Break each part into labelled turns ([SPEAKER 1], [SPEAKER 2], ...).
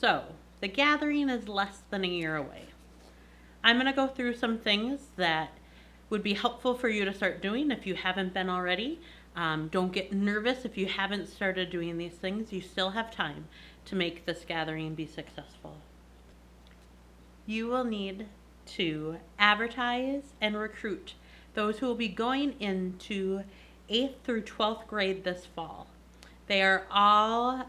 [SPEAKER 1] So, the gathering is less than a year away. I'm going to go through some things that would be helpful for you to start doing if you haven't been already. Don't get nervous if you haven't started doing these things. You still have time to make this gathering be successful. You will need to advertise and recruit those who will be going into 8th through 12th grade this fall. They are all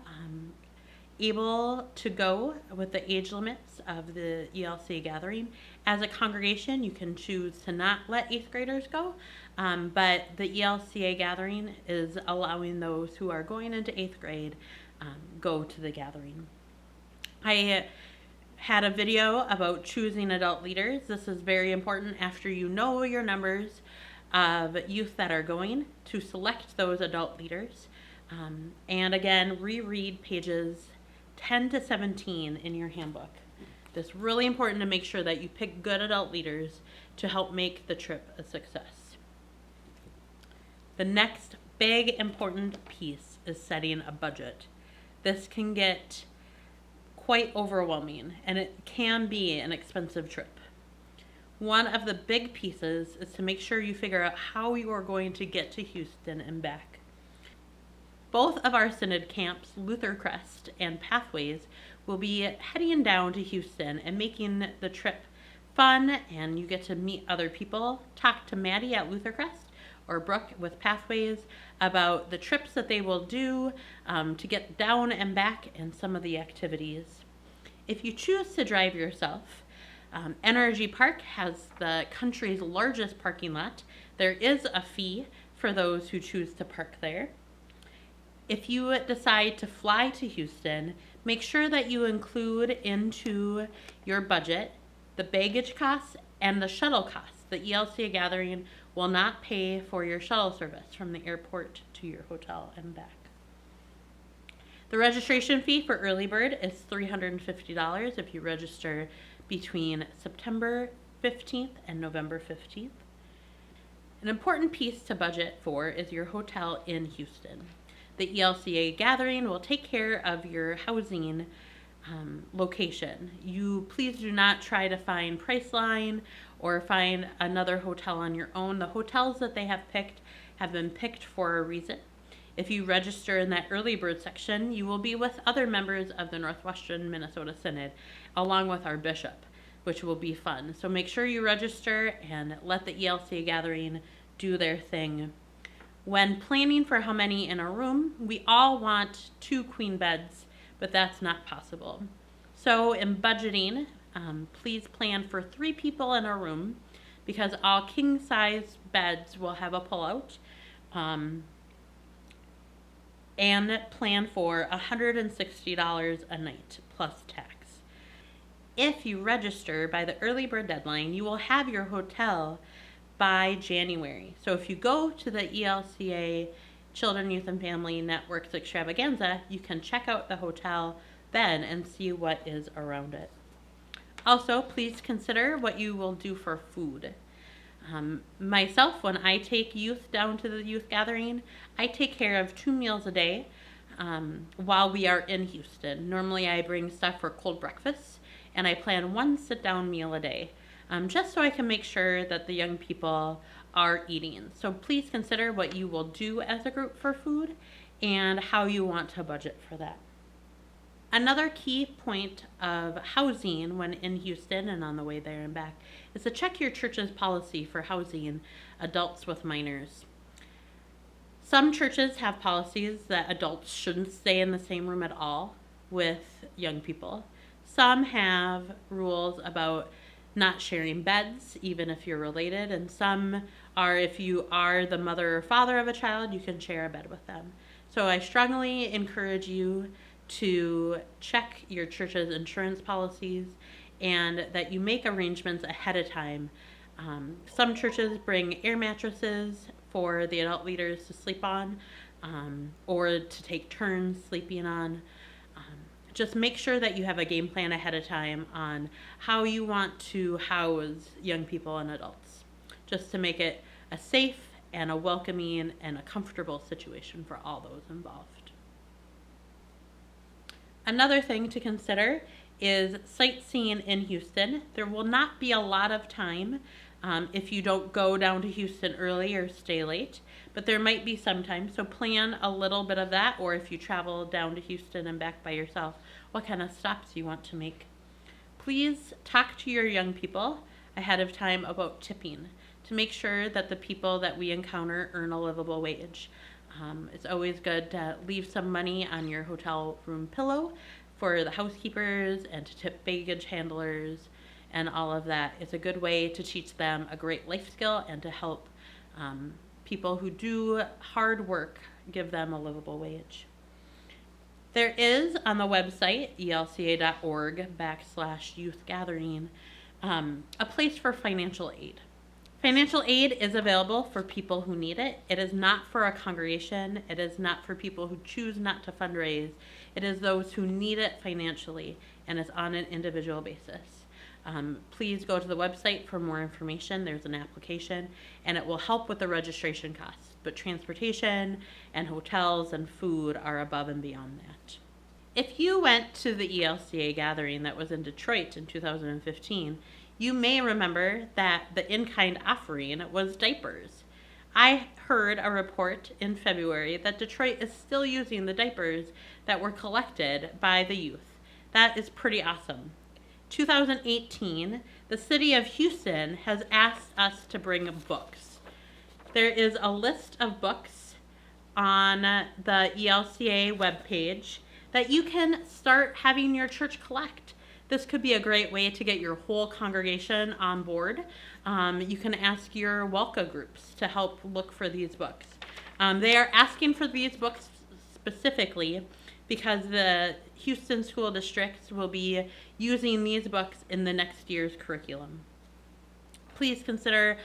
[SPEAKER 1] able to go with the age limits of the ELCA gathering. As a congregation, you can choose to not let 8th graders go, but the ELCA gathering is allowing those who are going into 8th grade go to the gathering. I had a video about choosing adult leaders. This is very important after you know your numbers of youth that are going to select those adult leaders. And again, reread pages 10 to 17 in your handbook. It's really important to make sure that you pick good adult leaders to help make the trip a success. The next big important piece is setting a budget. This can get quite overwhelming, and it can be an expensive trip. One of the big pieces is to make sure you figure out how you are going to get to Houston and back. Both of our Synod camps, Luther Crest and Pathways, will be heading down to Houston and making the trip fun, and you get to meet other people. Talk to Maddie at Luther Crest or Brooke with Pathways about the trips that they will do to get down and back and some of the activities. If you choose to drive yourself, NRG Park has the country's largest parking lot. There is a fee for those who choose to park there. If you decide to fly to Houston, make sure that you include into your budget the baggage costs and the shuttle costs. The ELCA gathering will not pay for your shuttle service from the airport to your hotel and back. The registration fee for Early Bird is $350 if you register between September 15th and November 15th. An important piece to budget for is your hotel in Houston. The ELCA gathering will take care of your housing location. You please do not try to find Priceline or find another hotel on your own. The hotels that they have been picked for a reason. If you register in that early bird section, you will be with other members of the Northwestern Minnesota Synod, along with our bishop, which will be fun. So make sure you register and let the ELCA gathering do their thing. When planning for how many in a room, we all want 2 queen beds, but that's not possible. So in budgeting, please plan for 3 people in a room because all king size beds will have a pullout. And plan for $160 a night plus tax. If you register by the early bird deadline, you will have your hotel by January. So if you go to the ELCA Children, Youth, and Family Network's extravaganza, you can check out the hotel then and see what is around it. Also, please consider what you will do for food. Myself, when I take youth down to the youth gathering, I take care of 2 meals a day while we are in Houston. Normally I bring stuff for cold breakfast, and I plan 1 sit-down meal a day, just so I can make sure that the young people are eating. So please consider what you will do as a group for food and how you want to budget for that. Another key point of housing when in Houston and on the way there and back is to check your church's policy for housing adults with minors. Some churches have policies that adults shouldn't stay in the same room at all with young people. Some have rules about not sharing beds, even if you're related, and some are if you are the mother or father of a child, you can share a bed with them. So I strongly encourage you to check your church's insurance policies and that you make arrangements ahead of time. Some churches bring air mattresses for the adult leaders to sleep on or to take turns sleeping on. Just make sure that you have a game plan ahead of time on how you want to house young people and adults, just to make it a safe and a welcoming and a comfortable situation for all those involved. Another thing to consider is sightseeing in Houston. There will not be a lot of time if you don't go down to Houston early or stay late, but there might be some time. So plan a little bit of that, or if you travel down to Houston and back by yourself, what kind of stops you want to make. Please talk to your young people ahead of time about tipping to make sure that the people that we encounter earn a livable wage. It's always good to leave some money on your hotel room pillow for the housekeepers and to tip baggage handlers and all of that. It's a good way to teach them a great life skill and to help people who do hard work give them a livable wage. There is on the website, elca.org/youth gathering, a place for financial aid. Financial aid is available for people who need it. It is not for a congregation. It is not for people who choose not to fundraise. It is those who need it financially, and it's on an individual basis. Please go to the website for more information. There's an application, and it will help with the registration costs. But transportation and hotels and food are above and beyond that. If you went to the ELCA gathering that was in Detroit in 2015, you may remember that the in-kind offering was diapers. I heard a report in February that Detroit is still using the diapers that were collected by the youth. That is pretty awesome. 2018, the city of Houston has asked us to bring books. There is a list of books on the ELCA webpage that you can start having your church collect. This could be a great way to get your whole congregation on board. You can ask your WELCA groups to help look for these books. They are asking for these books specifically because the Houston school districts will be using these books in the next year's curriculum. Please consider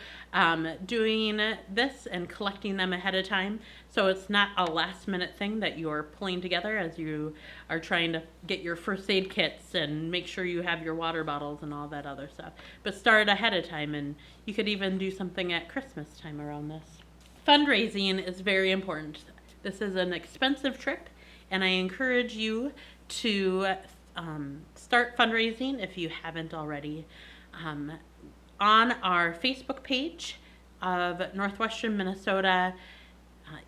[SPEAKER 1] doing this and collecting them ahead of time so it's not a last minute thing that you're pulling together as you are trying to get your first aid kits and make sure you have your water bottles and all that other stuff. But start ahead of time, and you could even do something at Christmas time around this. Fundraising is very important. This is an expensive trip, and I encourage you to start fundraising if you haven't already. On our Facebook page of Northwestern Minnesota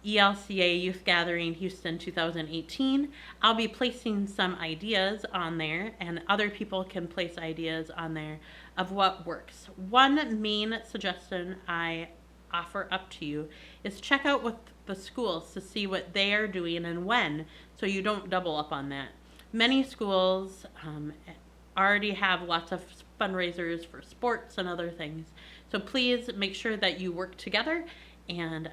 [SPEAKER 1] ELCA Youth Gathering Houston 2018, I'll be placing some ideas on there, and other people can place ideas on there of what works. One main suggestion I offer up to you is check out with the schools to see what they are doing and when, so you don't double up on that. Many schools already have lots of fundraisers for sports and other things. So please make sure that you work together and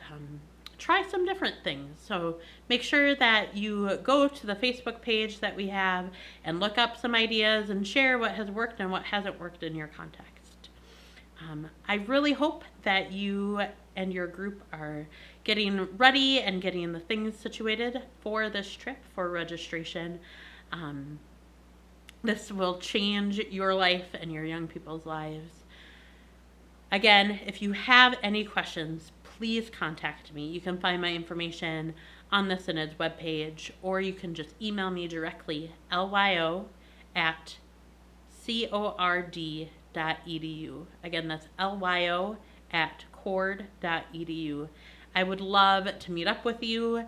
[SPEAKER 1] try some different things. So make sure that you go to the Facebook page that we have and look up some ideas and share what has worked and what hasn't worked in your context. I really hope that you and your group are getting ready and getting the things situated for this trip for registration. This will change your life and your young people's lives. Again, if you have any questions, please contact me. You can find my information on the Synod's webpage, or you can just email me directly, lyo@cord.edu. Again, that's lyo@cord.edu. I would love to meet up with you,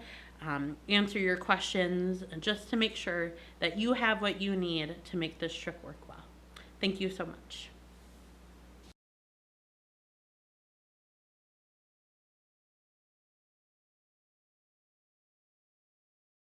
[SPEAKER 1] answer your questions, and just to make sure that you have what you need to make this trip work well. Thank you so much.